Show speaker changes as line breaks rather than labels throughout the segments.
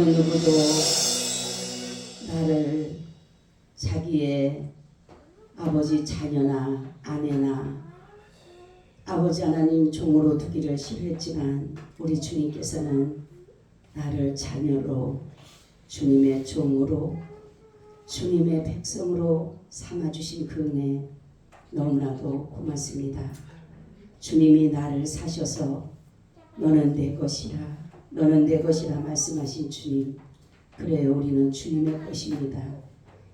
어느 누구도 나를 자기의 아버지 자녀나 아내나 아버지 하나님 종으로 두기를 싫어했지만 우리 주님께서는 나를 자녀로 주님의 종으로 주님의 백성으로 삼아주신 그 은혜 너무나도 고맙습니다. 주님이 나를 사셔서 너는 내 것이라 너는 내 것이라 말씀하신 주님, 그래요, 우리는 주님의 것입니다.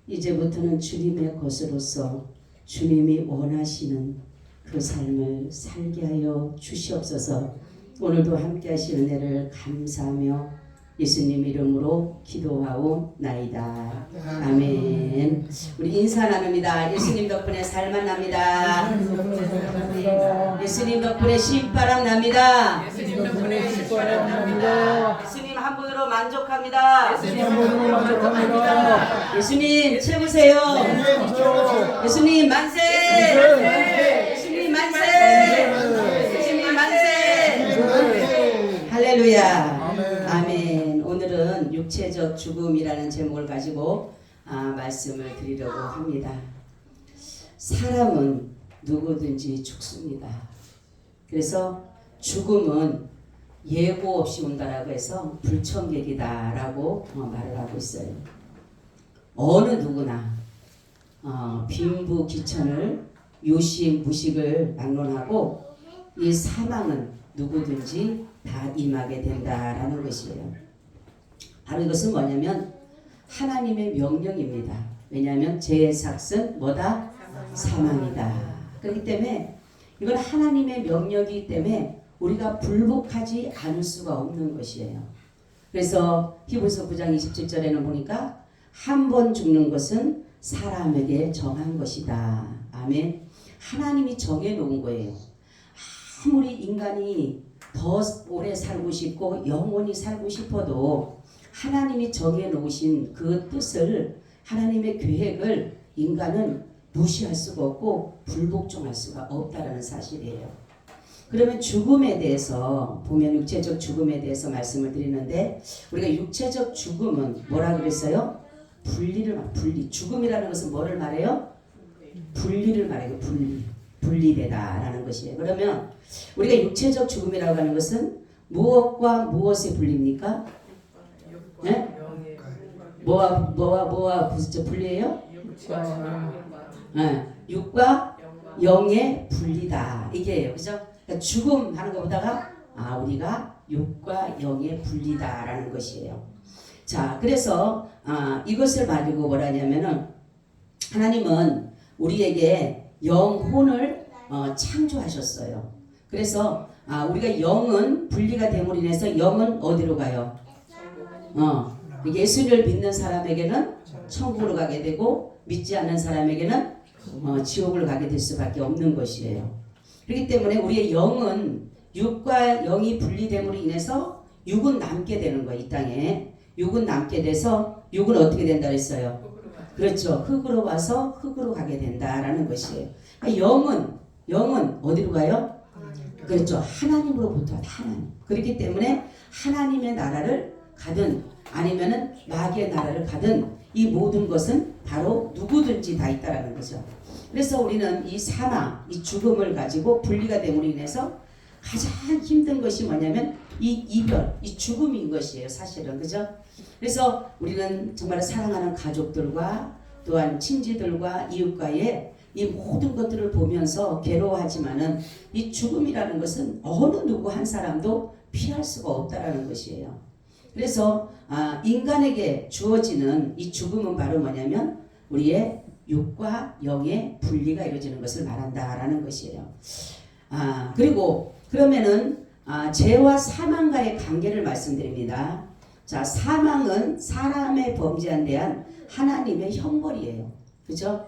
이제부터는 주님의 것으로서 주님이 원하시는 그 삶을 살게 하여 주시옵소서. 오늘도 함께 하신 은혜를 감사하며 예수님 이름으로 기도하옵나이다. 아멘. 우리 인사 나눕니다. 예수님 덕분에 살만 납니다. 예수님 덕분에 신바람 납니다.
예수님 덕분에 신바람 납니다.
예수님 한 분으로 만족합니다.
예수님 한 분으로 만족합니다.
예수님 최고세요. 예수님 만세. 예수님 만세. 예수님 만세. 할렐루야. 아멘. 오늘은 육체적 죽음이라는 제목을 가지고 말씀을 드리려고 합니다. 사람은 누구든지 죽습니다. 그래서 죽음은 예고 없이 온다라고 해서 불청객이다라고 말을 하고 있어요. 어느 누구나 빈부귀천을 유식무식을 막론하고 이 사망은 누구든지 다 임하게 된다라는 것이에요. 바로 이것은 뭐냐면 하나님의 명령입니다. 왜냐하면 죄의 삭은 뭐다? 사망이다. 그렇기 때문에 이건 하나님의 명령이기 때문에 우리가 불복하지 않을 수가 없는 것이에요. 그래서 히브리서 9장 27절에는 보니까 한 번 죽는 것은 사람에게 정한 것이다. 아멘. 하나님이 정해놓은 거예요. 아무리 인간이 더 오래 살고 싶고 영원히 살고 싶어도 하나님이 정해놓으신 그 뜻을, 하나님의 계획을 인간은 무시할 수가 없고 불복종할 수가 없다라는 사실이에요. 그러면 죽음에 대해서 보면 육체적 죽음에 대해서 말씀을 드리는데, 우리가 육체적 죽음은 뭐라 그랬어요? 분리. 죽음이라는 것은 뭐를 말해요? 분리를 말해요. 분리되다라는 것이에요. 그러면 우리가 육체적 죽음이라고 하는 것은 무엇과 무엇의 분리입니까? 네? 뭐와 분리해요? 네. 육과 영의 분리다. 이게요. 그죠? 그러니까 죽음 하는 것보다가 우리가 육과 영의 분리다라는 것이에요. 자, 그래서 이것을 가지고 뭐라냐면은 하나님은 우리에게 영혼을 창조하셨어요. 그래서 우리가 영은 분리가 됨으로 인해서 영은 어디로 가요? 예수를 믿는 사람에게는 천국으로 가게 되고 믿지 않는 사람에게는 지옥을 가게 될 수밖에 없는 것이에요. 그렇기 때문에 우리의 영은 육과 영이 분리됨으로 인해서 육은 남게 되는 거예요. 이 땅에 육은 남게 돼서 육은 어떻게 된다 그랬어요? 그렇죠. 흙으로 와서 흙으로 가게 된다라는 것이에요. 그러니까 영은 어디로 가요? 그렇죠. 하나님으로부터 하나님. 그렇기 때문에 하나님의 나라를 가든 아니면은 마귀의 나라를 가든 이 모든 것은 바로 누구든지 다 있다라는 거죠. 그래서 우리는 이 사망, 이 죽음을 가지고 분리가 됨으로 인해서 가장 힘든 것이 뭐냐면 이 이별, 이 죽음인 것이에요. 사실은. 그죠? 그래서 우리는 정말 사랑하는 가족들과 또한 친지들과 이웃과의 이 모든 것들을 보면서 괴로워하지만은 이 죽음이라는 것은 어느 누구 한 사람도 피할 수가 없다라는 것이에요. 그래서 인간에게 주어지는 이 죽음은 바로 뭐냐면 우리의 육과 영의 분리가 이루어지는 것을 말한다라는 것이에요. 그리고 그러면은 죄와 사망과의 관계를 말씀드립니다. 자, 사망은 사람의 범죄에 대한 하나님의 형벌이에요. 그죠?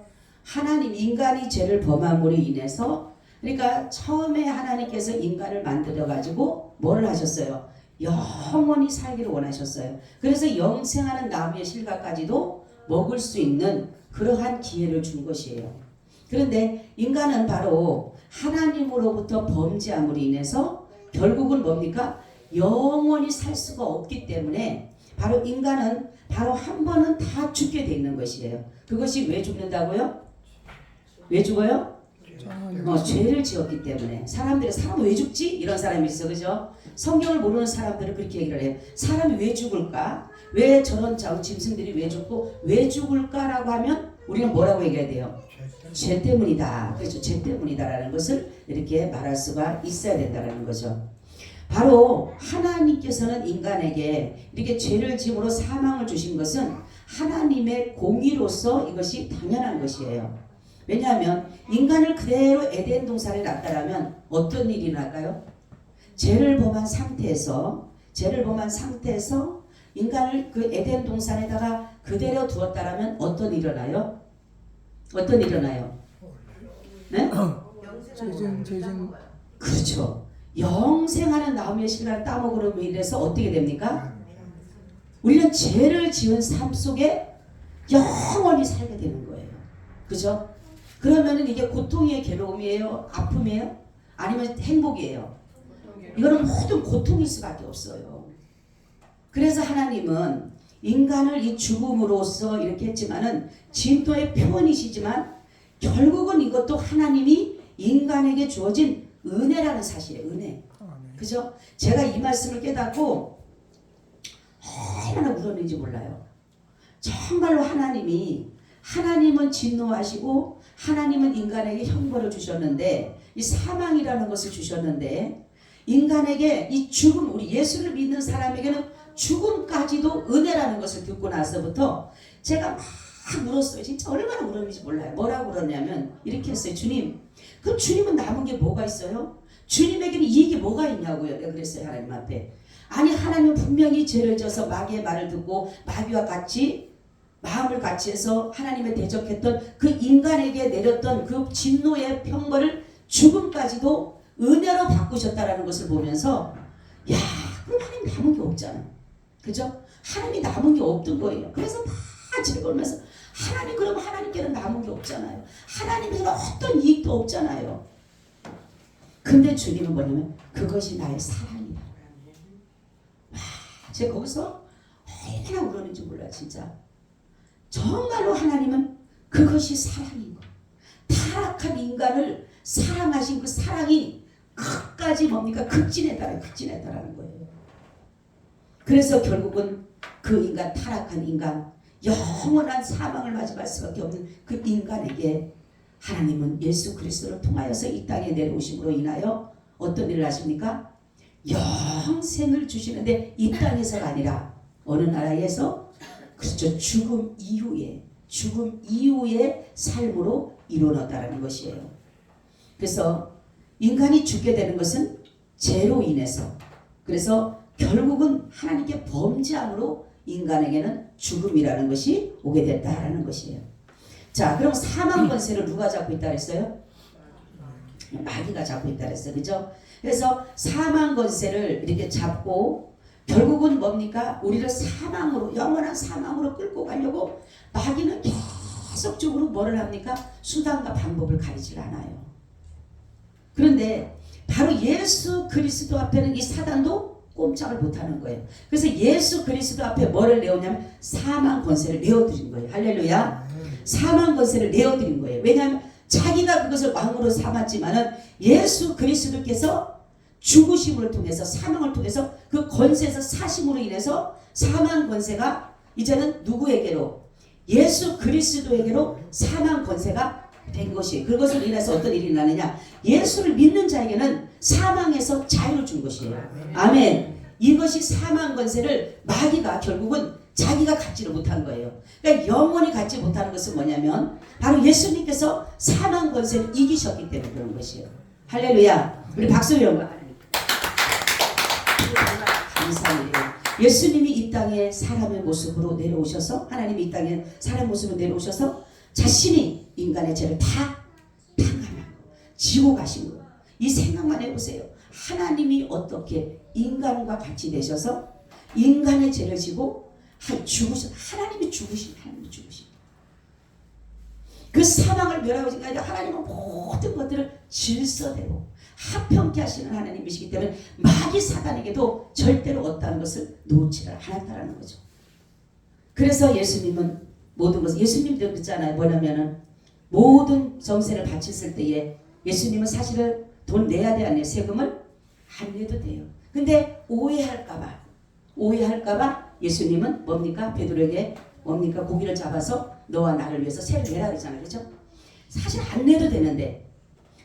인간이 죄를 범함으로 인해서, 그러니까 처음에 하나님께서 인간을 만들어 가지고 뭐를 하셨어요? 영원히 살기를 원하셨어요. 그래서 영생하는 나무의 실과까지도 먹을 수 있는 그러한 기회를 준 것이에요. 그런데 인간은 바로 하나님으로부터 범죄함으로 인해서 결국은 뭡니까? 영원히 살 수가 없기 때문에 바로 인간은 바로 한 번은 다 죽게 돼 있는 것이에요. 그것이 왜 죽는다고요? 왜 죽어요? 죄를 지었기 때문에. 사람 왜 죽지? 이런 사람이 있어. 그죠? 성경을 모르는 사람들은 그렇게 얘기를 해요. 사람이 왜 죽을까? 왜 저런 짐승들이 왜 죽고 왜 죽을까라고 하면 우리는 뭐라고 얘기해야 돼요? 죄 때문이다. 그렇죠. 죄 때문이다라는 것을 이렇게 말할 수가 있어야 된다는 거죠. 바로 하나님께서는 인간에게 이렇게 죄를 지음으로 사망을 주신 것은 하나님의 공의로서 이것이 당연한 것이에요. 왜냐하면 인간을 그대로 에덴 동산에 놨다라면 어떤 일이 날까요? 죄를 범한 상태에서 인간을 그 에덴 동산에다가 그대로 두었다라면 어떤 일이 일어나요? 어떤 일이 일어나요? 네?
재진
그렇죠. 영생하는 나무의 실과를 따먹으로 인해서 어떻게 됩니까? 우리는 죄를 지은 삶 속에 영원히 살게 되는 거예요. 그죠? 그러면은 이게 고통이에요, 괴로움이에요, 아픔이에요? 아니면 행복이에요? 이거는 모든 고통일 수밖에 없어요. 그래서 하나님은 인간을 이 죽음으로써 이렇게 했지만은 진토의 표현이시지만 결국은 이것도 하나님이 인간에게 주어진 은혜라는 사실이에요. 은혜. 그죠? 제가 이 말씀을 깨닫고 얼마나 울었는지 몰라요. 정말로 하나님은 진노하시고 하나님은 인간에게 형벌을 주셨는데 이 사망이라는 것을 주셨는데 인간에게 이 죽음, 우리 예수를 믿는 사람에게는 죽음까지도 은혜라는 것을 듣고 나서부터 제가 막 울었어요. 진짜 얼마나 울었는지 몰라요. 뭐라고 울었냐면 이렇게 했어요. 주님, 그럼 주님은 남은 게 뭐가 있어요? 주님에게는 이익이 뭐가 있냐고요. 내가 그랬어요. 하나님 앞에. 아니 하나님은 분명히 죄를 져서 마귀의 말을 듣고 마귀와 같이 마음을 같이 해서 하나님의 대적했던 그 인간에게 내렸던 그 진노의 형벌을 죽음까지도 은혜로 바꾸셨다라는 것을 보면서 야, 그럼 하나님 남은 게 없잖아. 그죠? 하나님이 남은 게 없던 거예요. 그래서 막 즐거우면서 하나님, 그러면 하나님께는 남은 게 없잖아요. 하나님께는 어떤 이익도 없잖아요. 근데 주님은 뭐냐면 그것이 나의 사랑이다. 와, 제가 거기서 얼마나 울었는지 몰라요. 진짜. 정말로 하나님은 그것이 사랑인 거. 타락한 인간을 사랑하신 그 사랑이 끝까지 뭡니까? 극진했다라는 거예요. 그래서 결국은 그 인간, 타락한 인간, 영원한 사망을 맞이할 수밖에 없는 그 인간에게 하나님은 예수 그리스도를 통하여서 이 땅에 내려오심으로 인하여 어떤 일을 하십니까? 영생을 주시는데 이 땅에서가 아니라 어느 나라에서, 그렇죠, 죽음 이후의 삶으로 이루어졌다는 것이에요. 그래서 인간이 죽게 되는 것은 죄로 인해서, 그래서 결국은 하나님께 범죄함으로 인간에게는 죽음이라는 것이 오게 됐다라는 것이에요. 자, 그럼 사망 권세를 누가 잡고 있다 그랬어요? 마귀가 잡고 있다 그랬어요. 그죠? 그래서 사망 권세를 이렇게 잡고 결국은 뭡니까? 우리를 사망으로, 영원한 사망으로 끌고 가려고 마귀는 계속적으로 뭐를 합니까? 수단과 방법을 가리질 않아요. 그런데 바로 예수 그리스도 앞에는 이 사단도 꼼짝을 못하는 거예요. 그래서 예수 그리스도 앞에 뭐를 내었냐면 사망 권세를 내어드린 거예요. 할렐루야. 사망 권세를 내어드린 거예요. 왜냐하면 자기가 그것을 왕으로 삼았지만은 예수 그리스도께서 죽으심을 통해서, 사망을 통해서 그 권세에서 사심으로 인해서 사망 권세가 이제는 누구에게로? 예수 그리스도에게로 사망 권세가 된 것이, 그것을 인해서 어떤 일이 나느냐? 예수를 믿는 자에게는 사망에서 자유를 준 것이에요. 아멘. 이것이 사망 권세를 마귀가 결국은 자기가 갖지를 못한 거예요. 그러니까 영원히 갖지 못하는 것은 뭐냐면 바로 예수님께서 사망 권세를 이기셨기 때문에 그런 것이에요. 할렐루야. 우리 박수 영광 하나님. 감사한 일이에요. 예수님이 이 땅에 사람의 모습으로 내려오셔서, 하나님이 이 땅에 사람의 모습으로 내려오셔서 자신이 인간의 죄를 다 당하고 지고 가신 거예요. 이 생각만 해보세요. 하나님이 어떻게 인간과 같이 되셔서 인간의 죄를 지고 죽으신, 하나님이 죽으신 그 사망을 멸하고 하나님은 모든 것들을 질서대로 합평케 하시는 하나님이시기 때문에 마귀 사단에게도 절대로 어떠한 것을 놓지를 않았다는 거죠. 그래서 예수님은 모든 것을, 예수님도 그랬잖아요. 뭐냐면은 모든 정세를 바쳤을 때에 예수님은 사실은 돈 내야 돼, 안 내요? 세금을 안 내도 돼요. 근데 오해할까봐 예수님은 뭡니까? 베드로에게 뭡니까? 고기를 잡아서 너와 나를 위해서 세를 내라 그러잖아요. 그렇죠? 사실 안 내도 되는데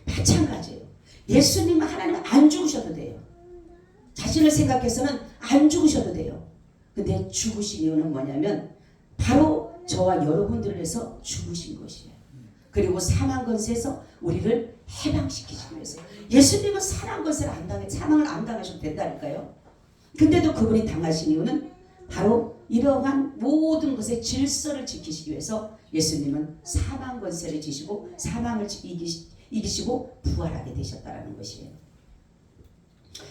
마찬가지예요. 예수님은 하나님은 안 죽으셔도 돼요. 자신을 생각해서는 안 죽으셔도 돼요. 근데 죽으신 이유는 뭐냐면 바로 저와 여러분들을 위해서 죽으신 것이에요. 그리고 사망 권세에서 우리를 해방시키기 위해서. 예수님은 사망 권세를 안 당해, 사망을 안 당하셔도 된다니까요. 근데도 그분이 당하신 이유는 바로 이러한 모든 것의 질서를 지키시기 위해서 예수님은 사망 권세를 지시고 사망을 이기시고 부활하게 되셨다라는 것이에요.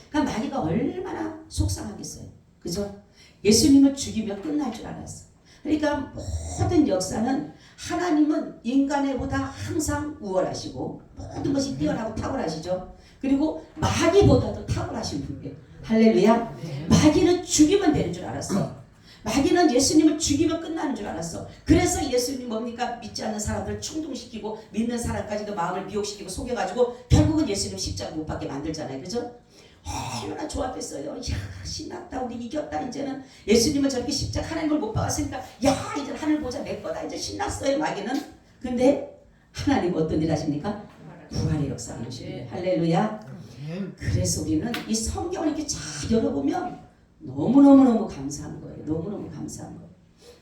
그러니까 마귀가 얼마나 속상하겠어요. 그죠? 예수님을 죽이면 끝날 줄 알았어. 그러니까 모든 역사는 하나님은 인간보다 항상 우월하시고 모든 것이 뛰어나고 탁월하시죠. 그리고 마귀보다도 탁월하신 분이에요. 할렐루야. 마귀는 죽이면 되는 줄 알았어. 마귀는 예수님을 죽이면 끝나는 줄 알았어. 그래서 예수님 뭡니까? 믿지 않는 사람들을 충동시키고 믿는 사람까지도 마음을 미혹시키고 속여가지고 결국은 예수님 십자가 못 박게 만들잖아요. 그죠? 얼마나 좋았겠어요. 야, 신났다. 우리 이겼다. 이제는 예수님을 저렇게 십자가 하나님을 못 박았으니까 야, 이제 하늘 보자. 내 거다. 이제 신났어요. 마귀는. 근데 하나님 어떤 일 하십니까? 부활의 역사를 하시네요. 할렐루야. 그래서 우리는 이 성경을 이렇게 잘 열어보면 너무너무 감사한 거예요. 너무너무 감사한 거예요.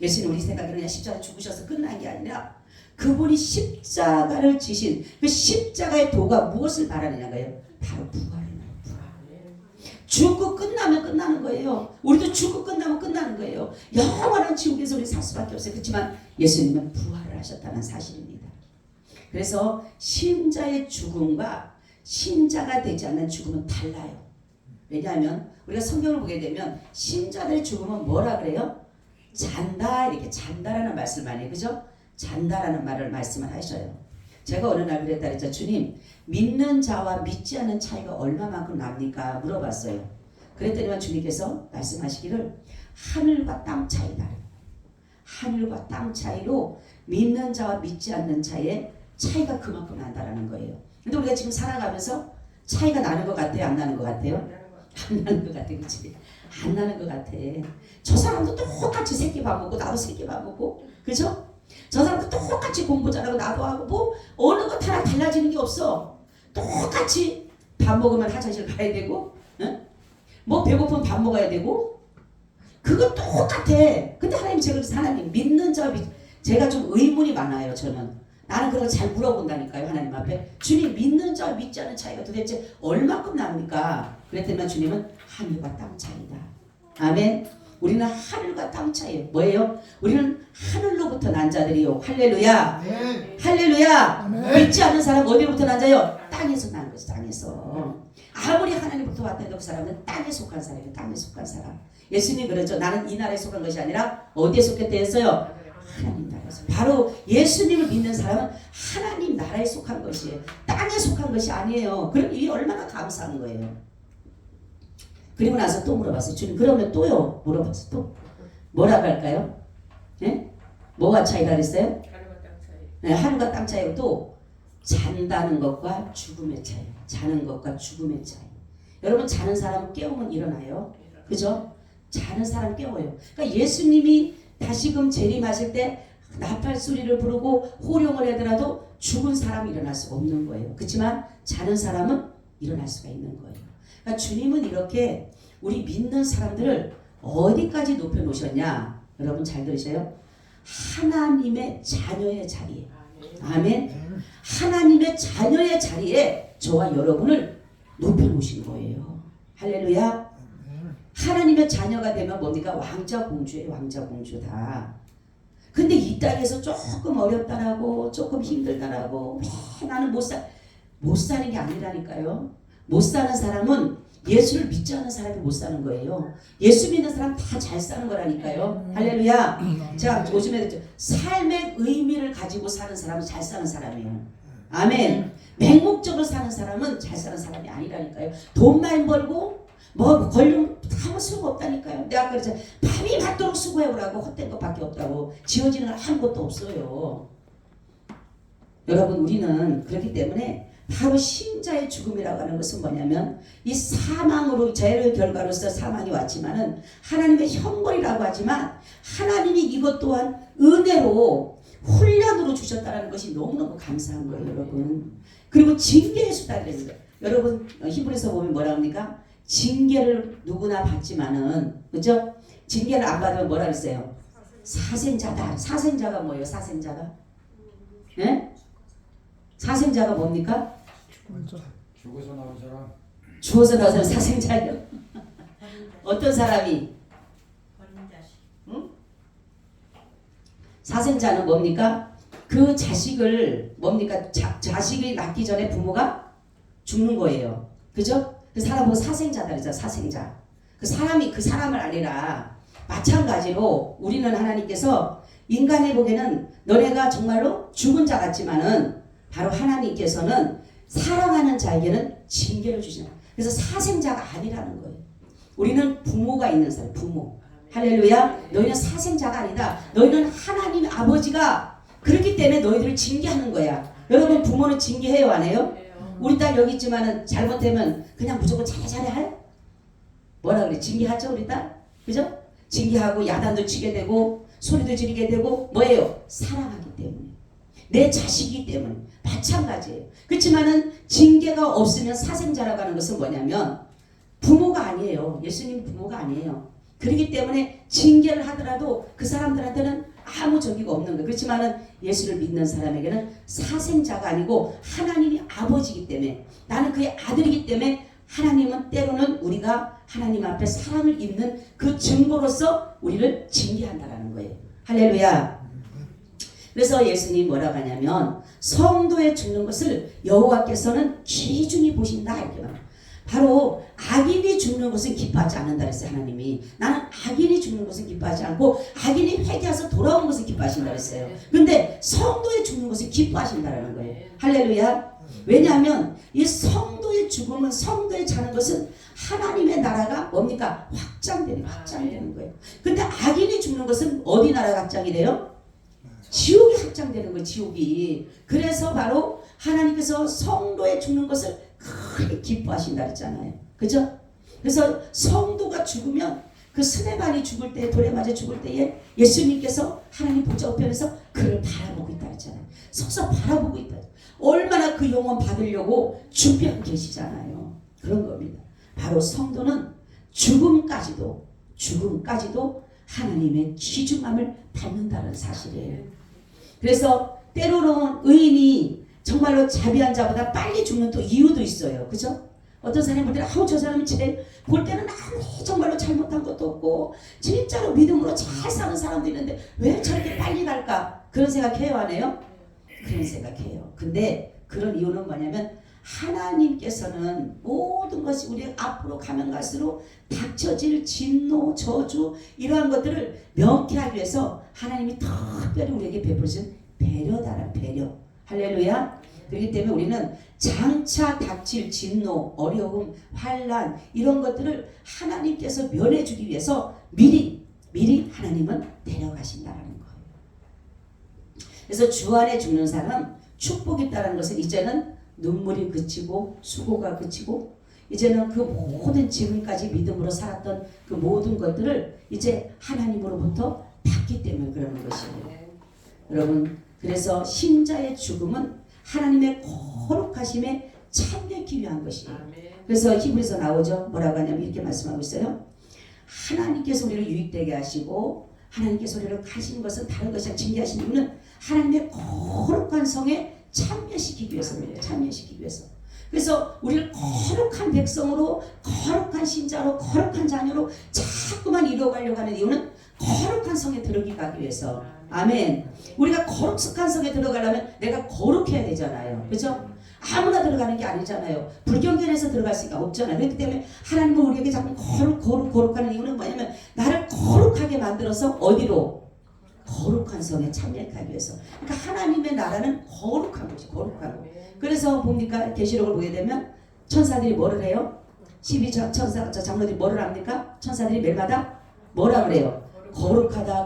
예수님 우리 생각에는 그냥 십자가 죽으셔서 끝난 게 아니라 그분이 십자가를 지신 그 십자가의 도가 무엇을 말하느냐고요? 바로 부활이에요. 죽고 끝나면 끝나는 거예요. 우리도 죽고 끝나면 끝나는 거예요. 영원한 지옥에서 우리 살 수밖에 없어요. 그렇지만 예수님은 부활을 하셨다는 사실입니다. 그래서 신자의 죽음과 신자가 되지 않는 죽음은 달라요. 왜냐하면 우리가 성경을 보게 되면 신자들의 죽음은 뭐라 그래요? 잔다, 이렇게 잔다라는 말씀을 많이 해요. 그죠? 잔다라는 말씀을 하셔요. 제가 어느 날 그랬다 그랬죠. 주님, 믿는 자와 믿지 않는 차이가 얼마만큼 납니까? 물어봤어요. 그랬더니만 주님께서 말씀하시기를 하늘과 땅 차이다. 하늘과 땅 차이로 믿는 자와 믿지 않는 자의 차이가 그만큼 난다라는 거예요. 근데 우리가 지금 살아가면서 차이가 나는 것 같아요? 안 나는 것 같아요? 안 나는 것 같아. 그치? 안 나는 것 같아. 저 사람도 똑같이 새끼 밥 먹고 나도 새끼 밥 먹고 그죠? 저 사람도 똑같이 공부 잘하고 나도 하고 뭐 어느 것 하나 달라지는 게 없어. 똑같이 밥 먹으면 화장실 가야 되고 응? 뭐 배고프면 밥 먹어야 되고 그거 똑같아. 근데 하나님 믿는 자 제가 좀 의문이 많아요. 저는 나는 그런 거 잘 물어본다니까요. 하나님 앞에 주님 믿는 자와 믿지 않는 차이가 도대체 얼마큼 납니까? 그랬더니 주님은 하늘과 땅 차이다. 아멘. 우리는 하늘과 땅 차이. 뭐예요? 우리는 하늘로부터 난 자들이요. 할렐루야.
네.
할렐루야.
아멘.
믿지 않는 사람 어디로부터 난 자요? 땅에서 난 거지. 땅에서. 아무리 하나님부터 왔다는 그 사람은 땅에 속한 사람이에요. 땅에 속한 사람. 예수님이 그러죠. 나는 이 나라에 속한 것이 아니라 어디에 속했다 했어요? 하나님 나라에서. 바로 예수님을 믿는 사람은 하나님 나라에 속한 것이에요. 땅에 속한 것이 아니에요. 그럼 이게 얼마나 감사한 거예요. 그리고 나서 또 물어봤어요. 주님 그러면 또요. 물어봤어요. 또 뭐라고 할까요? 네? 뭐가 차이가 그랬어요?
하늘과 땅 차이.
네, 하늘과 땅 차이고 또 잔다는 것과 죽음의 차이. 자는 것과 죽음의 차이. 여러분 자는 사람은 깨우면 일어나요. 그죠? 자는 사람 깨워요. 그러니까 예수님이 다시금 재림하실 때 나팔 소리를 부르고 호령을 하더라도 죽은 사람이 일어날 수가 없는 거예요. 그렇지만 자는 사람은 일어날 수가 있는 거예요. 그러니까 주님은 이렇게 우리 믿는 사람들을 어디까지 높여놓으셨냐? 여러분 잘 들으세요. 하나님의 자녀의 자리에. 아멘. 하나님의 자녀의 자리에 저와 여러분을 높여놓으신 거예요. 할렐루야. 하나님의 자녀가 되면 뭡니까? 왕자 공주예요. 왕자 공주다. 근데 이 땅에서 조금 어렵다라고 조금 힘들다라고 나는 못 사는 게 아니라니까요. 못 사는 사람은 예수를 믿지 않는 사람이 못 사는 거예요. 예수 믿는 사람 다 잘 사는 거라니까요. 할렐루야. 제가 요즘에 삶의 의미를 가지고 사는 사람은 잘 사는 사람이에요. 아멘. 맹목적으로 사는 사람은 잘 사는 사람이 아니라니까요. 돈 많이 벌고 뭐 걸리면 아무 수고 없다니까요. 내가 그랬죠. 밤이 맞도록 수고해오라고 헛된 것밖에 없다고. 지어지는 건 아무것도 없어요. 여러분 우리는 그렇기 때문에 바로 신자의 죽음이라고 하는 것은 뭐냐면 이 사망으로 죄의 결과로서 사망이 왔지만은 하나님의 형벌이라고 하지만 하나님이 이것 또한 은혜로 훈련으로 주셨다는 것이 너무너무 감사한 거예요. 여러분. 그리고 징계의 수다 그랬어요. 여러분 히브리서 보면 뭐라 합니까? 징계를 누구나 받지만은 그죠? 징계를 안 받으면 뭐라 그랬어요? 사생자다. 사생자가 뭐예요? 사생자가? 예? 사생자가 뭡니까?
죽어서 나온 사람.
죽어서 나온 사람 사생자예요. 어떤 사람이? 사생자는 뭡니까? 그 자식을 뭡니까? 자식이 낳기 전에 부모가 죽는 거예요. 그죠? 그 사람 보고 사생자다 그러죠. 사생자. 그 사람이 그 사람을 아니라 마찬가지로 우리는 하나님께서 인간의 보기에는 너네가 정말로 죽은 자 같지만은 바로 하나님께서는 사랑하는 자에게는 징계를 주시는 거예요. 그래서 사생자가 아니라는 거예요. 우리는 부모가 있는 사람, 부모. 할렐루야. 너희는 사생자가 아니다. 너희는 하나님 아버지가 그렇기 때문에 너희들을 징계하는 거야. 여러분 부모는 징계해요 안 해요? 우리 딸 여기 있지만은 잘못되면 그냥 무조건 잘해 할? 뭐라 그래? 징계하죠 우리 딸? 그죠? 징계하고 야단도 치게 되고 소리도 지르게 되고 뭐예요? 사랑하기 때문에. 내 자식이기 때문에. 마찬가지예요. 그렇지만은 징계가 없으면 사생자라고 하는 것은 뭐냐면 부모가 아니에요. 예수님 부모가 아니에요. 그렇기 때문에 징계를 하더라도 그 사람들한테는 아무 저기가 없는 거예요. 그렇지만은 예수를 믿는 사람에게는 사생자가 아니고 하나님이 아버지이기 때문에 나는 그의 아들이기 때문에 하나님은 때로는 우리가 하나님 앞에 사랑을 입는 그 증거로서 우리를 징계한다라는 거예요. 할렐루야. 그래서 예수님이 뭐라고 하냐면 성도의 죽는 것을 여호와께서는 귀중히 보신다 이렇게 말해요. 바로 악인이 죽는 것은 기뻐하지 않는다 그랬어요. 하나님이 나는 악인이 죽는 것은 기뻐하지 않고 악인이 회개해서 돌아오는 것을 기뻐하신다 그랬어요. 근데 성도의 죽는 것을 기뻐하신다라는 거예요. 할렐루야. 왜냐하면 이 성도의 죽음은 성도의 자는 것은 하나님의 나라가 뭡니까? 확장되는 거예요. 근데 악인이 죽는 것은 어디 나라가 확장이 돼요? 지옥이 확장되는 거예요. 지옥이. 그래서 바로 하나님께서 성도의 죽는 것을 크게 기뻐하신다 그랬잖아요. 그죠? 그래서 성도가 죽으면 그 스데반이 죽을 때 돌에 맞아 죽을 때에 예수님께서 하나님 보좌 우편에서 그를 바라보고 있다 그랬잖아요. 서서 바라보고 있다. 얼마나 그 영혼 받으려고 준비하고 계시잖아요. 그런 겁니다. 바로 성도는 죽음까지도 하나님의 귀중함을 받는다는 사실이에요. 그래서 때로는 의인이 정말로 자비한 자보다 빨리 죽는 또 이유도 있어요. 그죠? 어떤 사람이 볼 때는 저 사람이 볼 때는 아무 정말로 잘못한 것도 없고 진짜로 믿음으로 잘 사는 사람도 있는데 왜 저렇게 빨리 갈까? 그런 생각해요 안 해요? 그런 생각해요. 근데 그런 이유는 뭐냐면 하나님께서는 모든 것이 우리 앞으로 가면 갈수록 닥쳐질 진노, 저주 이러한 것들을 명쾌하기 위해서 하나님이 특별히 우리에게 베푸신 배려다라는 배려. 할렐루야. 그렇기 때문에 우리는 장차 닥칠 진노, 어려움, 환난 이런 것들을 하나님께서 면해주기 위해서 미리 하나님은 데려가신다라는 거예요. 그래서 주 안에 죽는 사람 축복이 있다는 것은 이제는 눈물이 그치고 수고가 그치고 이제는 그 모든 지금까지 믿음으로 살았던 그 모든 것들을 이제 하나님으로부터 받기 때문에 그러는 것이에요. 여러분 그래서 신자의 죽음은 하나님의 거룩하심에 참여하기 위한 것이에요. 그래서 히브리서 나오죠. 뭐라고 하냐면 이렇게 말씀하고 있어요. 하나님께서 우리를 유익되게 하시고 하나님께서 우리를 가시는 것은 다른 것이 아니라 징계하시는 이유는 하나님의 거룩한 성에 참여시키기 위해서입니다. 참여시키기 위해서. 그래서 우리를 거룩한 백성으로 거룩한 신자로 거룩한 자녀로 자꾸만 이루어가려고 하는 이유는 거룩한 성에 들어가기 위해서. 아멘. 우리가 거룩한 성에 들어가려면 내가 거룩해야 되잖아요. 그죠? 아무나 들어가는 게 아니잖아요. 불경전에서 들어갈 수가 없잖아요. 그렇기 때문에 하나님은 우리에게 자꾸 거룩하는 이유는 뭐냐면 나를 거룩하게 만들어서 어디로? 거룩한 성에 참여하기 위해서. 그러니까 하나님의 나라는 거룩한 것이 거룩하고. 그래서 봅니까? 계시록을 보게 되면 천사들이 뭐를 해요? 12 천사 장로들이 뭐를 합니까? 천사들이 매일마다 뭐라 그래요? 거룩하다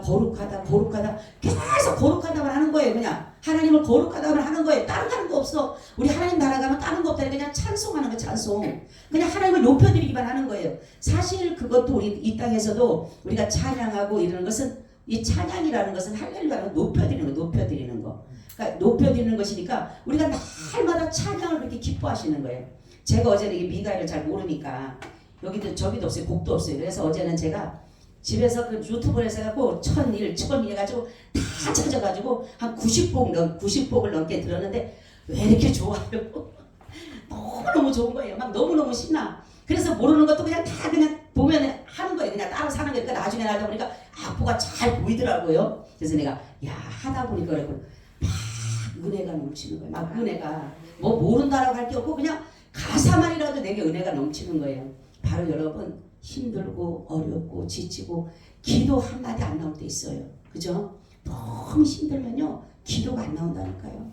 계속 거룩하다만 하는 거예요. 그냥 하나님을 거룩하다만 하는 거예요. 다른 하는 거 없어. 우리 하나님 나라 가면 다른 거 없다. 그냥 찬송하는 거 찬송. 그냥 하나님을 높여드리기만 하는 거예요. 사실 그것도 우리 이 땅에서도 우리가 찬양하고 이러는 것은 이 찬양이라는 것은 할렐루야를 높여드리는 거. 그러니까 높여드리는 것이니까 우리가 날마다 찬양을 그렇게 기뻐하시는 거예요. 제가 어제는 이 미가엘을 잘 모르니까 여기도 저기도 없어요. 곡도 없어요. 그래서 어제는 제가 집에서 그 유튜브를 해서갖고 1001 해가지고 다 찾아가지고 한 90곡을 넘게 들었는데 왜 이렇게 좋아요? 너무너무 좋은 거예요. 막 너무너무 신나. 그래서 모르는 것도 그냥 보면 하는 거예요. 그냥 따로 사는 거니까 나중에 하다 보니까 악보가 잘 보이더라고요. 그래서 내가 야 하다 보니까 그래고 막 은혜가 넘치는 거예요. 막 은혜가 뭐 모른다라고 할 게 없고 그냥 가사만이라도 내게 은혜가 넘치는 거예요. 바로 여러분 힘들고 어렵고 지치고 기도 한마디 안 나올 때 있어요. 그죠? 너무 힘들면요 기도가 안 나온다니까요.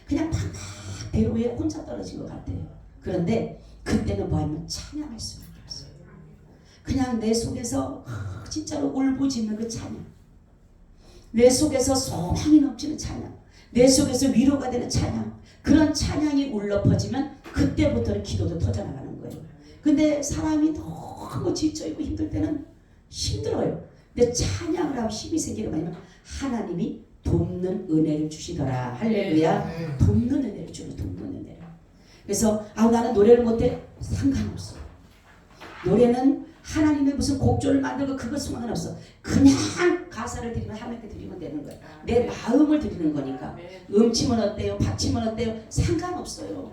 그냥 방대로에 혼자 떨어진 것 같아요. 그런데 그때는 뭐 하면 찬양할 수밖에 없어요. 그냥 내 속에서 진짜로 울부짖는 그 찬양, 내 속에서 소망이 넘치는 찬양, 내 속에서 위로가 되는 찬양, 그런 찬양이 울려 퍼지면 그때부터는 기도도 터져나가는 거예요. 근데 사람이 너무 지쳐있고 힘들 때는 힘들어요. 근데 찬양을 하면 힘이 생기는 거 아니면 하나님이 돕는 은혜를 주시더라. 할렐루야. 돕는 은혜를 주는 돕는 은혜를. 그래서 나는 노래를 못해. 상관없어. 노래는 하나님의 무슨 곡조를 만들고 그것 상관없어. 그냥 가사를 드리면 하나님께 드리면 되는 거야. 내 마음을 드리는 거니까. 음치면 어때요? 박치면 어때요? 상관없어요.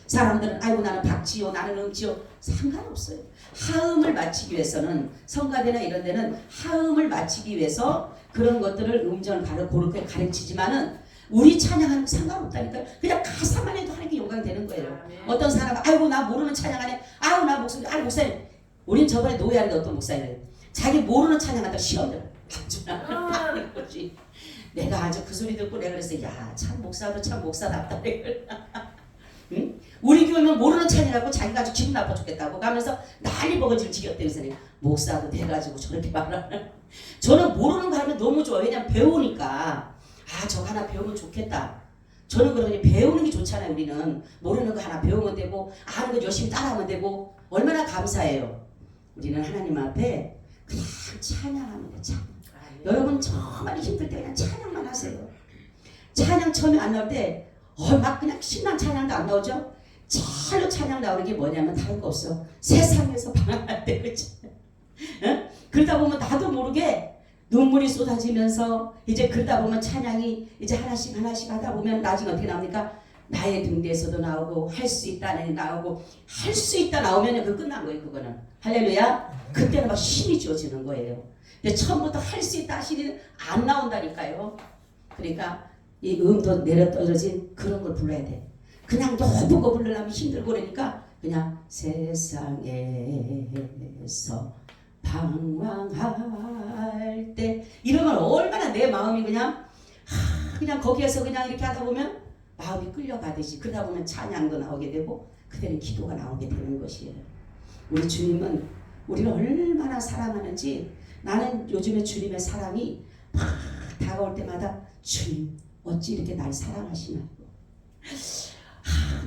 사람들은 아이고 나는 박치요 나는 음치요 상관없어요. 하음을 맞추기 위해서는 성가대나 이런 데는 하음을 맞추기 위해서 그런 것들을 음정을 그렇게 가르치지만은 우리 찬양하는 상관없다니까요. 그냥 가사만 해도 하나님께 영광이 되는 거예요. 어떤 사람은 아이고 나 모르는 찬양하네. 아우 나 목소리 아이 목사님. 우린 저번에 노예하는데 어떤 목사님이 자기 모르는 찬양한다고 시험 들어. 내가 아주 그 소리 듣고 내가 그랬어요. 야 참 목사도 참 목사답다. 응? 우리 교회는 모르는 찬양하고 자기가 아주 기분 나빠 죽겠다고 하면서 난리 버거지를 지겼대면서 목사도 돼가지고 저렇게 말하는. 저는 모르는 거 하면 너무 좋아요. 왜냐면 배우니까 저거 하나 배우면 좋겠다. 저는 그러니 배우는 게 좋잖아요. 우리는 모르는 거 하나 배우면 되고 아는 거 열심히 따라하면 되고 얼마나 감사해요. 우리는 하나님 앞에 그냥 찬양하면 돼. 찬양. 여러분 정말 힘들 때 그냥 찬양만 하세요. 찬양 처음에 안 나올 때 막 그냥 신난 찬양도 안 나오죠? 잘로 찬양 나오는 게 뭐냐면 다른 거 없어. 세상에서 방황할 때 그치? 응? 그러다 보면 나도 모르게 눈물이 쏟아지면서 이제 그러다 보면 찬양이 이제 하나씩 하다 보면 나중에 어떻게 나옵니까? 나의 등대에서도 나오고 할 수 있다는 나오고 할 수 있다 나오면 그 끝난 거예요. 그거는 할렐루야. 그때는 막 힘이 주어지는 거예요. 근데 처음부터 할 수 있다 하시니 안 나온다니까요. 그러니까 이 음도 내려 떨어진 그런 걸 불러야 돼. 그냥 높은 거 부르려면 힘들고 그러니까 그냥 세상에서 방황할 때 이러면 얼마나 내 마음이 그냥 거기에서 그냥 이렇게 하다 보면 마음이 끌려가듯이 그러다 보면 찬양도 나오게 되고 그때는 기도가 나오게 되는 것이에요. 우리 주님은 우리를 얼마나 사랑하는지 나는 요즘에 주님의 사랑이 막 다가올 때마다 주님 어찌 이렇게 날 사랑하시나.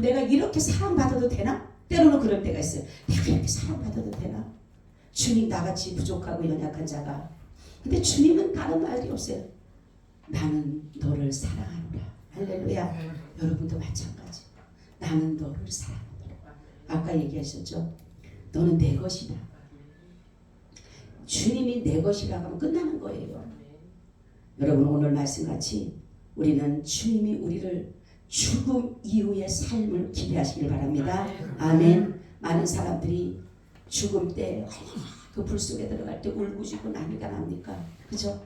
내가 이렇게 사랑받아도 되나? 때로는 그럴 때가 있어요. 내가 이렇게 사랑받아도 되나? 주님 나같이 부족하고 연약한 자가. 근데 주님은 다른 말이 없어요. 나는 너를 사랑하노라. 할렐루야. 여러분도 마찬가지. 나는 너를 사랑하노라. 아까 얘기하셨죠? 너는 내 것이다. 주님이 내 것이라고 하면 끝나는 거예요. 여러분 오늘 말씀같이 우리는 주님이 우리를 죽음 이후의 삶을 기대하시길 바랍니다. 아멘. 많은 사람들이 죽음 때 그 불 속에 들어갈 때 울부짖고 난리가 납니까? 그죠?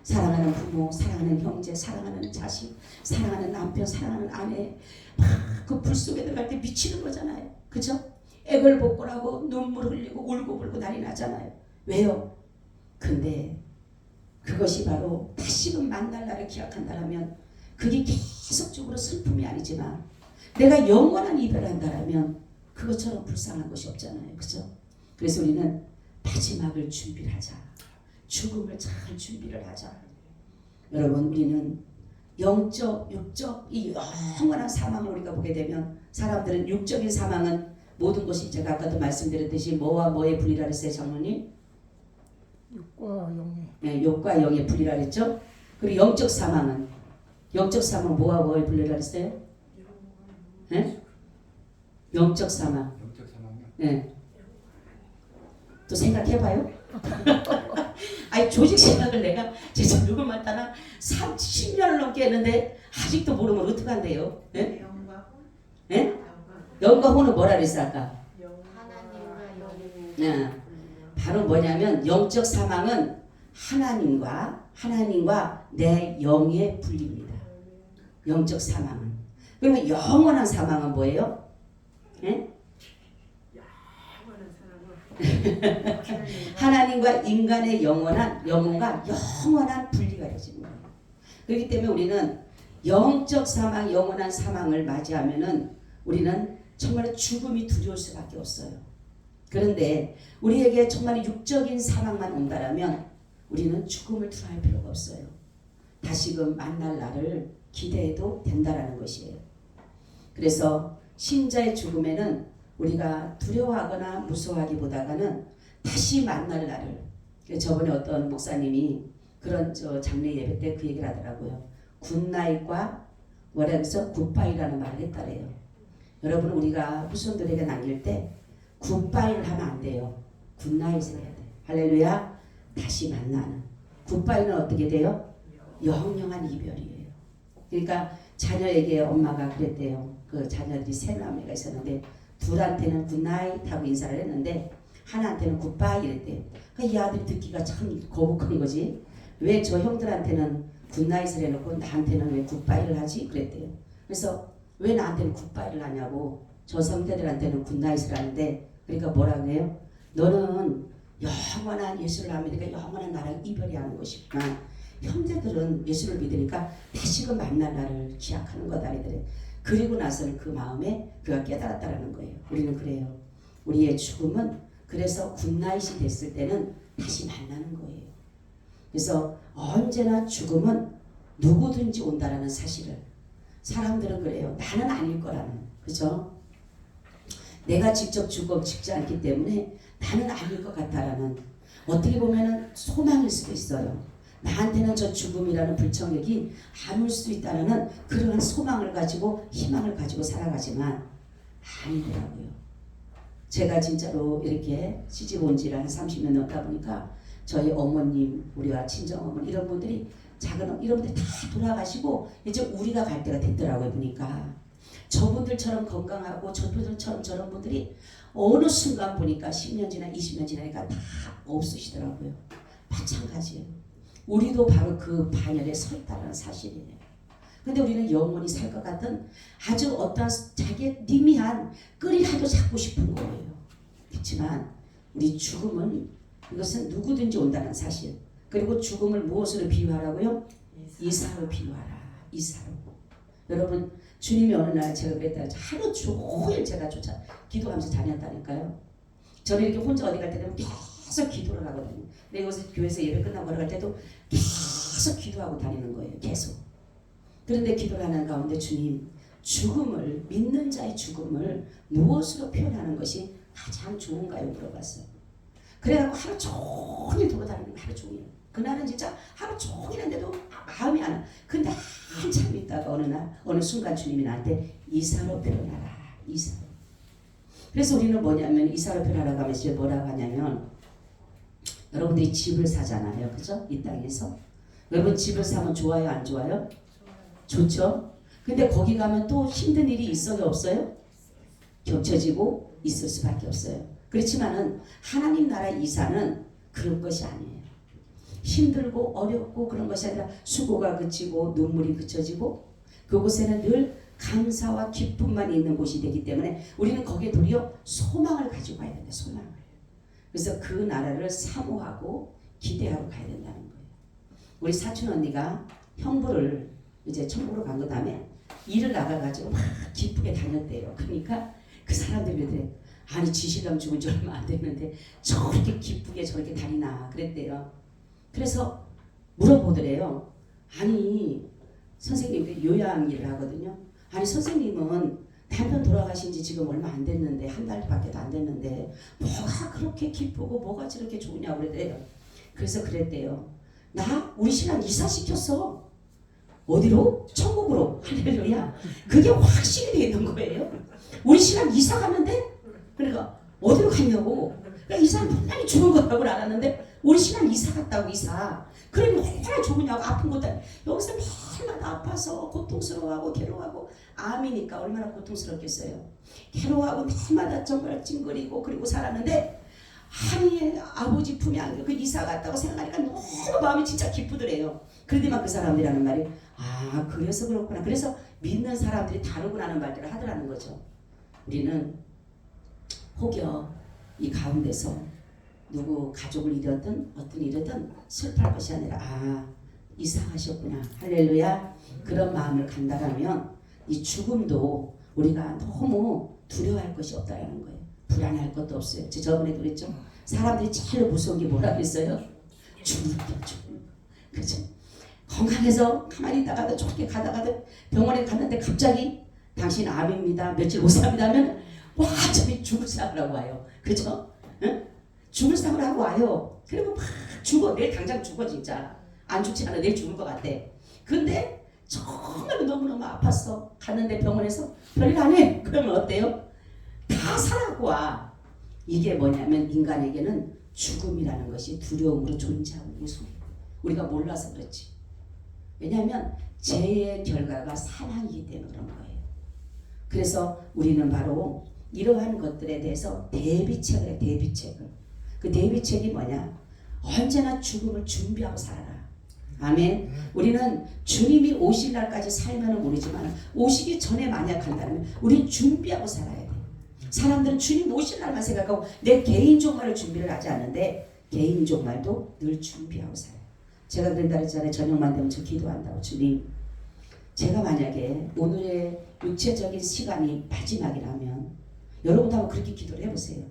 사랑하는 부모, 사랑하는 형제, 사랑하는 자식, 사랑하는 남편, 사랑하는 아내 막 그 불 속에 들어갈 때 미치는 거잖아요. 그죠? 애걸복걸하고 눈물 흘리고 울고 불고 난리 나잖아요. 왜요? 근데 그것이 바로 다시금 만날 날을 기약한다면 그게 계속적으로 슬픔이 아니지만 내가 영원한 이별한다면 그것처럼 불쌍한 것이 없잖아요. 그죠? 그래서 우리는 마지막을 준비를 하자. 죽음을 잘 준비를 하자. 여러분 우리는 영적, 육적 이 영원한 사망을 우리가 보게 되면 사람들은 육적인 사망은 모든 것이 제가 아까도 말씀드렸듯이 뭐와 뭐의 분리라 했어요. 장로님?
육과 영의.
네, 육과 영의 분리라 했죠. 그리고 영적 사망은 뭐와 뭐의 분리라 했어요? 네? 영적 사망.
영적 사망이요?
네. 또 생각해봐요. 아니 조직 생각을 내가 진짜 누굴 만나나 30년을 넘게 했는데 아직도 모르면 어떡한데요? 네? 네? 영과 혼은 뭐라 그랬어 아까?
하나님과 영이
바로 뭐냐면 영적 사망은 하나님과 내 영의 분리입니다. 영적 사망은. 그러면 영원한 사망은 뭐예요? 예? 하나님과 인간의 영혼과 영원한 분리가 되는 거예요. 그렇기 때문에 우리는 영적 사망, 영원한 사망을 맞이하면은 우리는 정말 죽음이 두려울 수밖에 없어요. 그런데 우리에게 정말 육적인 사망만 온다라면 우리는 죽음을 두려워할 필요가 없어요. 다시금 만날 날을 기대해도 된다라는 것이에요. 그래서 신자의 죽음에는 우리가 두려워하거나 무서워하기보다는 다시 만날 날을. 저번에 어떤 목사님이 그런 장례 예배 때 그 얘기를 하더라고요. 굿나잇과 뭐라 그래서 굿바이라는 말을 했다래요. 여러분 우리가 후손들에게 남길 때 굿바이를 하면 안 돼요. 굿나잇을 해야 돼요. 할렐루야. 다시 만나는. 굿바이는 어떻게 돼요? 영영한 이별이에요. 그러니까 자녀에게 엄마가 그랬대요. 그 자녀들이 세 남매가 있었는데 둘한테는 굿나잇 하고 인사를 했는데 하나한테는 굿바이 이랬대요. 그러니까 이 아들이 듣기가 참 거북한 거지. 왜 저 형들한테는 굿나잇을 해놓고 나한테는 왜 굿바이를 하지? 그랬대요. 그래서 왜 나한테는 굿바이를 하냐고. 저 성대들한테는 굿나잇을 하는데 그러니까 뭐라고 해요? 너는 영원한 예수를 믿으니까 영원한 나랑 이별이 하는 것이구나. 형제들은 예수를 믿으니까 다시금 만날 날을 기약하는 거다. 그리고 나서는 그 마음에 그가 깨달았다라는 거예요. 우리는 그래요. 우리의 죽음은 그래서 굿나잇이 됐을 때는 다시 만나는 거예요. 그래서 언제나 죽음은 누구든지 온다라는 사실을 사람들은 그래요. 나는 아닐 거라는. 그죠? 내가 직접 죽지 않기 때문에 나는 아닐 것 같다라는 어떻게 보면은 소망일 수도 있어요. 나한테는 저 죽음이라는 불청객이 안 올 수 있다는 그러한 소망을 가지고 희망을 가지고 살아가지만 아니더라고요. 제가 진짜로 이렇게 시집 온 지를 한 30년 넘다 보니까 저희 어머님, 우리와 친정어머니 이런 분들이 이런 분들이 다 돌아가시고 이제 우리가 갈 때가 됐더라고요. 보니까 저분들처럼 건강하고 저분들처럼 저런 분들이 어느 순간 보니까 10년 지나 20년 지나니까 다 없으시더라고요. 마찬가지예요. 우리도 바로 그 반열에 서 있다는 사실이에요. 근데 우리는 영원히 살 것 같은 아주 어떤 자기의 미미한 끈이라도 잡고 싶은 거예요. 그렇지만 우리 죽음은 이것은 누구든지 온다는 사실. 그리고 죽음을 무엇으로 비유하라고요? 이사로 비유하라. 이사로. 여러분 주님이 어느 날 제가 그랬다. 하루 종일 제가 기도하면서 다녔다니까요. 저는 이렇게 혼자 어디 갈 때는 계속 기도를 하거든요. 근데 여기서 교회에서 예배 끝나고 걸어갈 때도 계속 기도하고 다니는 거예요. 계속. 그런데 기도를 하는 가운데 주님, 죽음을 믿는 자의 죽음을 무엇으로 표현하는 것이 가장 좋은가요? 물어봤어요. 그래갖고 하루 종일 돌아다니는 거예요. 하루 종일. 그날은 진짜 하루 종일 했는데도 마음이 안 와. 근데 한참 있다가 어느 순간 주님이 나한테 이사로 표현하라. 이사로. 그래서 우리는 뭐냐면 이사로 표현하라고 하면 이제 뭐라고 하냐면 여러분들이 집을 사잖아요. 그죠? 이 땅에서. 여러분 집을 사면 좋아요? 안 좋아요? 좋죠? 근데 거기 가면 또 힘든 일이 있어요? 없어요? 겹쳐지고 있을 수밖에 없어요. 그렇지만은 하나님 나라 이사는 그런 것이 아니에요. 힘들고 어렵고 그런 것이 아니라 수고가 그치고 눈물이 그쳐지고 그곳에는 늘 감사와 기쁨만 있는 곳이 되기 때문에 우리는 거기에 도리어 소망을 가지고 가야 된다. 소망을. 그래서 그 나라를 사모하고 기대하고 가야 된다는 거예요. 우리 사촌 언니가 형부를 이제 천국으로 간 그 다음에 일을 나가가지고 막 기쁘게 다녔대요. 그러니까 그 사람들이 그래. 아니 지신랑 죽은 지 얼마 안 됐는데 저렇게 기쁘게 저렇게 다니나 그랬대요. 그래서 물어보더래요. 아니 선생님 요양 일을 하거든요. 아니 선생님은 남편 돌아가신 지 지금 얼마 안 됐는데 한 달밖에 안 됐는데 뭐가 그렇게 기쁘고 뭐가 저렇게 좋냐고 그랬대요. 그래서 그랬대요. 우리 신랑 이사시켰어. 어디로? 천국으로. 할렐루야. 그게 확실히 돼 있는 거예요. 우리 신랑 이사 가는데 그러니까 어디로 갔냐고. 그러니까 이 사람 분명히 죽은 거라고 알았는데 우리 신랑 이사 갔다고 이사. 그러니 얼마나 좋으냐고. 아픈 것도 여기서 매일마다 아파서 고통스러워하고 괴로워하고 암이니까 얼마나 고통스럽겠어요. 괴로워하고 매일마다 정말 찡그리고 그리고 살았는데 아니 아버지 품에 안겨 그 이사 갔다고 생각하니까 너무 마음이 진짜 기쁘더래요. 그런데만 그 사람들이 하는 말이 아 그래서 그렇구나. 그래서 믿는 사람들이 다르구나 하는 말들을 하더라는 거죠. 우리는 혹여 이 가운데서 누구 가족을 잃었든 어떤 일이든 슬퍼할 것이 아니라 아 이상하셨구나 할렐루야 그런 마음을 간다라면 이 죽음도 우리가 너무 두려워할 것이 없다라는 거예요. 불안해할 것도 없어요. 저번에도 그랬죠. 사람들이 제일 무서운 게 뭐라 그랬어요? 죽는 거. 그렇죠. 건강해서 가만히 있다가도 좋게 가다가도 병원에 갔는데 갑자기 당신 암입니다. 며칠 못 삽니다 하면 와 저기 죽을 상을 하고 와요. 그렇죠? 응? 죽을 상을 하고 와요. 그리고 막 죽어. 내일 당장 죽어 진짜. 안 죽지 않아. 내일 죽을 것 같아. 근데 정말 너무너무 아팠어. 갔는데 병원에서 별일 안 해. 그러면 어때요? 다 살아고 와. 이게 뭐냐면 인간에게는 죽음이라는 것이 두려움으로 존재하고 무서워. 우리가 몰라서 그렇지. 왜냐하면 죄의 결과가 사망이기 때문에 그런 거예요. 그래서 우리는 바로 이러한 것들에 대해서 대비책을 해. 대비책을. 그 대비책이 뭐냐? 언제나 죽음을 준비하고 살아라. 아멘. 우리는 주님이 오실 날까지 살면은 모르지만 오시기 전에 만약 한다면 우리는 준비하고 살아야 돼. 사람들은 주님 오실 날만 생각하고 내 개인 종말을 준비를 하지 않는데 개인 종말도 늘 준비하고 살아요. 제가 그런다 그랬잖아요. 저녁만 되면 저 기도한다고. 주님 제가 만약에 오늘의 육체적인 시간이 마지막이라면 여러분도 한번 그렇게 기도를 해보세요.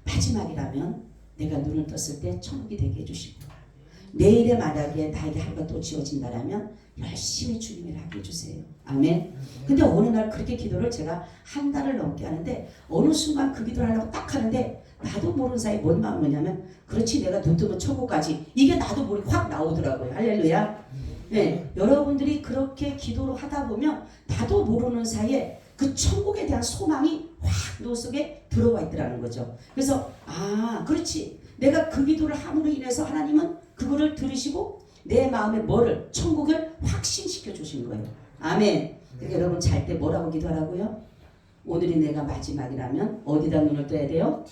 마지막이라면 내가 눈을 떴을 때 천국이 되게 해주시고 내일에 만약에 나에게 하루가 또 지어진다라면 열심히 주님을 하게 해주세요. 아멘. 근데 어느 날 그렇게 기도를 제가 한 달을 넘게 하는데 어느 순간 그 기도를 하려고 딱 하는데 나도 모르는 사이에 뭔 마음이 뭐냐면 그렇지 내가 눈 뜨면 천국까지 이게 나도 모르게 확 나오더라고요. 할렐루야. 네, 여러분들이 그렇게 기도를 하다 보면 나도 모르는 사이에 그 천국에 대한 소망이 확 너 속에 들어와 있더라는 거죠. 그래서 아 그렇지 내가 그 기도를 함으로 인해서 하나님은 그거를 들으시고 내 마음에 뭐를 천국을 확신시켜 주신 거예요. 아멘. 그러니까 여러분 잘 때 뭐라고 기도하라고요? 오늘이 내가 마지막이라면 어디다 눈을 떠야 돼요?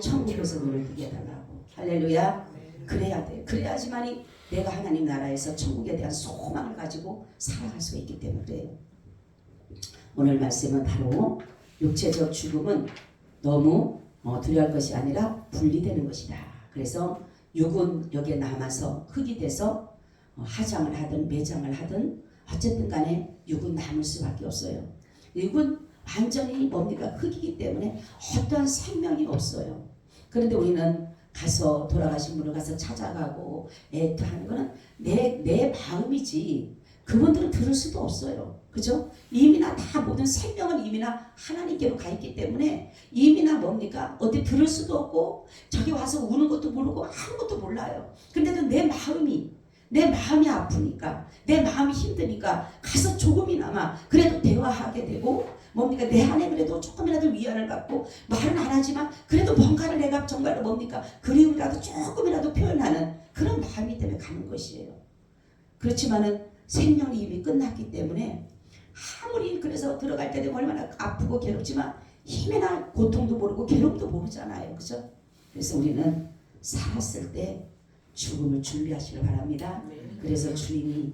천국에서 눈을 뜨게 해달라고. 할렐루야. 그래야 돼. 그래야지만이 내가 하나님 나라에서 천국에 대한 소망을 가지고 살아갈 수 있기 때문에 그래요. 오늘 말씀은 바로 육체적 죽음은 너무 두려워할 것이 아니라 분리되는 것이다. 그래서 육은 여기에 남아서 흙이 돼서 화장을 하든 매장을 하든 어쨌든 간에 육은 남을 수밖에 없어요. 육은 완전히 뭡니까? 흙이기 때문에 어떠한 생명이 없어요. 그런데 우리는 가서 돌아가신 분을 가서 찾아가고 애타하는 거는 내 마음이지 그분들은 들을 수도 없어요. 그죠? 이미나 다 모든 생명은 이미나 하나님께로 가 있기 때문에 이미나 뭡니까? 어디 들을 수도 없고 저기 와서 우는 것도 모르고 아무것도 몰라요. 근데도 내 마음이 아프니까 내 마음이 힘드니까 가서 조금이나마 그래도 대화하게 되고 뭡니까? 내 안에 그래도 조금이라도 위안을 갖고 말은 안 하지만 그래도 뭔가를 내가 정말로 뭡니까? 그리움이라도 조금이라도 표현하는 그런 마음이 때문에 가는 것이에요. 그렇지만은 생명이 이미 끝났기 때문에 아무리 그래서 들어갈 때 되면 얼마나 아프고 괴롭지만 힘이나 고통도 모르고 괴롭도 모르잖아요. 그죠? 그래서 우리는 살았을 때 죽음을 준비하시길 바랍니다. 그래서 주님이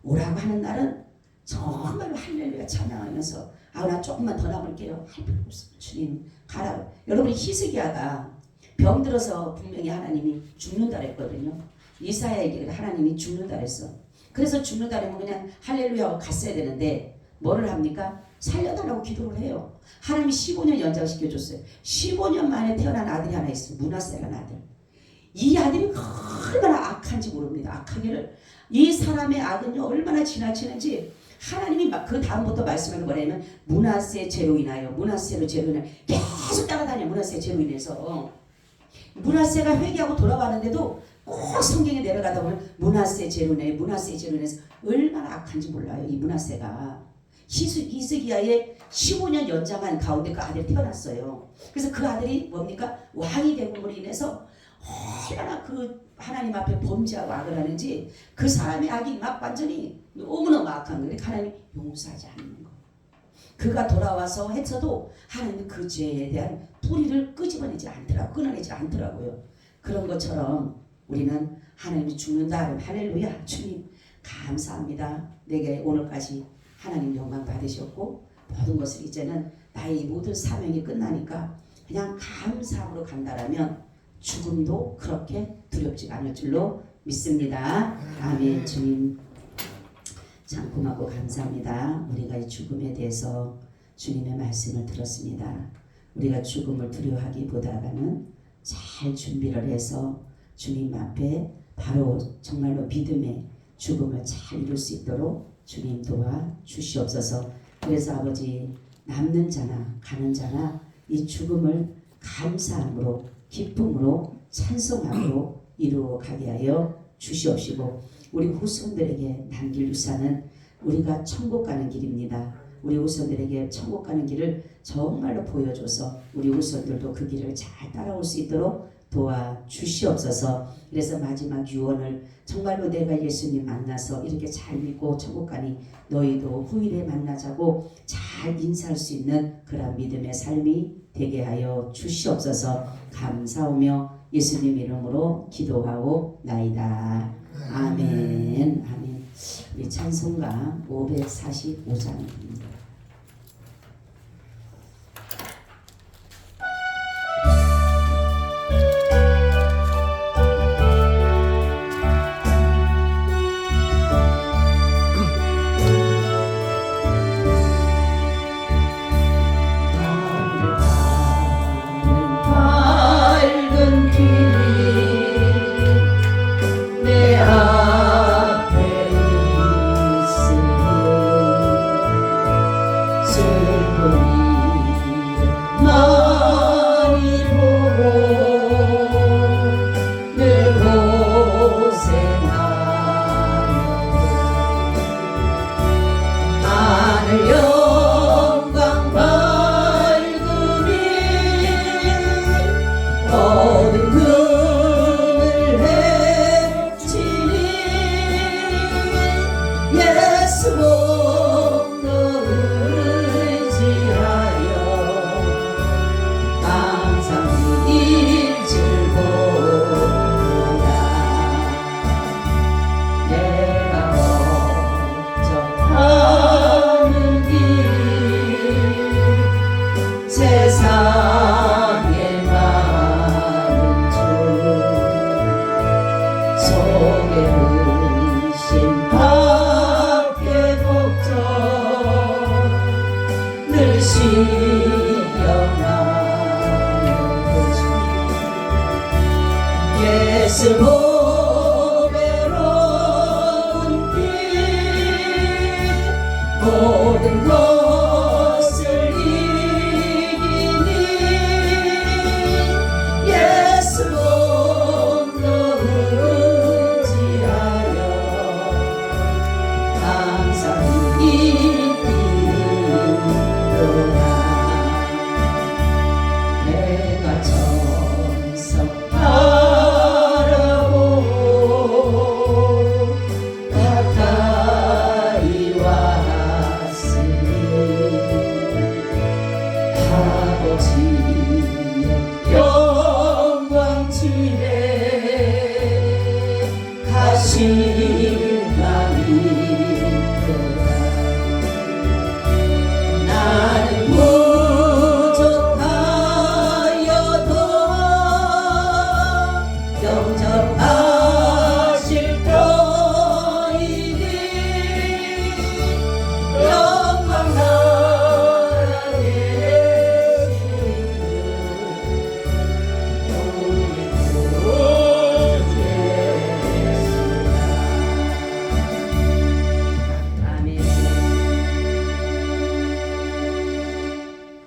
오라고 하는 날은 정말로 할렐루야 찬양하면서 나 조금만 더 남을게요. 할 필요 없어요. 주님 가라. 여러분 히스기야가 병들어서 분명히 하나님이 죽는다 그랬거든요. 이사야에게 하나님이 죽는다 그랬어. 그래서 죽는다 그러면 그냥 할렐루야 하고 갔어야 되는데 뭐를 합니까? 살려달라고 기도를 해요. 하나님이 15년 연장시켜줬어요. 15년 만에 태어난 아들이 하나 있어요. 므낫세라는 아들. 이 아들이 얼마나 악한지 모릅니다. 악하기를. 이 사람의 악은요 얼마나 지나치는지 하나님이 그 다음부터 말씀을 뭐냐면 므낫세 죄로 인하여 므낫세로 죄로 인하여 계속 따라다녀. 므낫세 죄로 인해서 므낫세가 회개하고 돌아왔는데도 꼭 성경에 내려가다 보면 므낫세 죄로 인하여 므낫세 죄로 인해서 얼마나 악한지 몰라요. 이 므낫세가 히스기야의 15년 연장한 가운데 그 아들이 태어났어요. 그래서 그 아들이 뭡니까? 왕이 되고 인해서 얼마나 그 하나님 앞에 범죄하고 악을 하는지 그 사람의 악이 막 완전히 너무너무 악한 거예요. 하나님이 용서하지 않는 거. 그가 돌아와서 했어도 하나님이 그 죄에 대한 뿌리를 끄집어내지 않더라고, 끊어내지 않더라고요. 그런 것처럼 우리는 하나님이 죽는다 하면 할렐루야, 주님 감사합니다. 내게 오늘까지 하나님 영광 받으셨고 모든 것을 이제는 나의 모든 사명이 끝나니까 그냥 감사함으로 간다라면 죽음도 그렇게 두렵지 않을 줄로 믿습니다. 아멘. 주님 참 고맙고 감사합니다. 우리가 이 죽음에 대해서 주님의 말씀을 들었습니다. 우리가 죽음을 두려워하기보다는 잘 준비를 해서 주님 앞에 바로 정말로 믿음의 죽음을 잘 이룰 수 있도록 주님 도와 주시옵소서. 그래서 아버지 남는 자나 가는 자나 이 죽음을 감사함으로 기쁨으로 찬송함으로 이루어 가게 하여 주시옵시고 우리 후손들에게 남길 유산은 우리가 천국 가는 길입니다. 우리 후손들에게 천국 가는 길을 정말로 보여줘서 우리 후손들도 그 길을 잘 따라올 수 있도록 도와주시옵소서. 그래서 마지막 유언을 정말로 내가 예수님 만나서 이렇게 잘 믿고 천국 가니 너희도 후일에 만나자고 잘 인사할 수 있는 그런 믿음의 삶이 되게 하여 주시옵소서. 감사하며 예수님 이름으로 기도하오 나이다. 아멘. 아멘. 우리 찬송가 545장입니다. 예수 보배로운 피 모든 것을 이기니 예수 복음으로 의지하여 감사히 이기리로다. 내가 정성 나는 부족하여도 영접하실 터이니 영광 나라의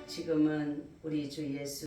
지금은 우리 주 예수